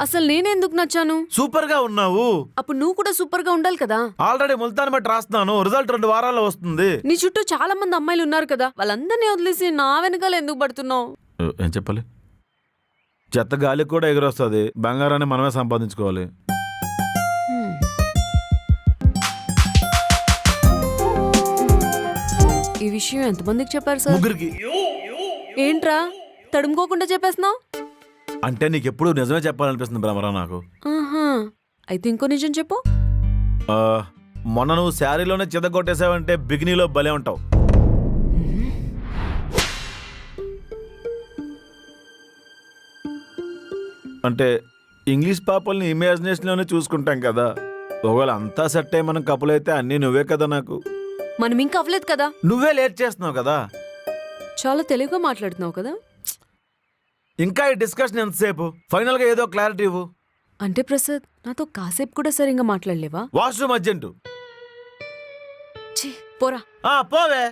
అసలు నేనెందుకు నచ్చాను? సూపర్ గా ఉన్నావు. అప్పుడు నువ్వు కూడా సూపర్ గా ఉండాలి కదా. ఆల్రెడీ ముల్తాన్ బట్టి రాస్తున్నాను, రిజల్ట్ 2 వారాల్లో వస్తుంది. నీ చుట్టూ చాలా మంది అమ్మాయిలు ఉన్నారు కదా, వాళ్ళందరినీ వదిలేసి నా వెనకాల ఎందుకు పడుతున్నావు? ఏం చెప్పాలి? చెత్త గాలి కూడా ఎగురొస్తుంది, బంగారాన్ని మనమే సంపాదించుకోవాలి. ఈ విషయం ఎంతమందికి చెప్పారు సార్? 3కి. ఏంట్రా తడుముకోకుండా చెప్పేస్తున్నావు? అంటే నీకెప్పుడు నిజమే చెప్పాలనిపిస్తుంది భ్రమరా నాకు. ఆహా, అయితే ఇంకో నిజం చెప్పు. ఆ, మొన్న నువ్వు శారీలోనే చెత్త కొట్టేసావంటే బిగినీలో భలే ఉంటావు. అంటే ఇంగ్లీష్ పాపల్ని ఇమాజినేషన్లోనే చూసుకుంటాం కదా. ఒకవేళ అంతా సెట్ అయ్యి మనం కపుల్ అయితే అన్నీ నువ్వే కదా నాకు. మనం ఇంకా అవ్వలేదు కదా. నువ్వే లేట్ చేస్తున్నావు కదా. చాలా తెలివిగా మాట్లాడుతున్నావు కదా. ఇంకా ఈ డిస్కషన్ ఎంతసేపు? ఫైనల్గా ఏదో క్లారిటీ ఇవ్వు. అంటే ప్రసాద్, నాతో కాసేపు కూడా సరిగ్గా మాట్లాడలేవా? Washroom urgent. ఛీ, పోరా. పోవే.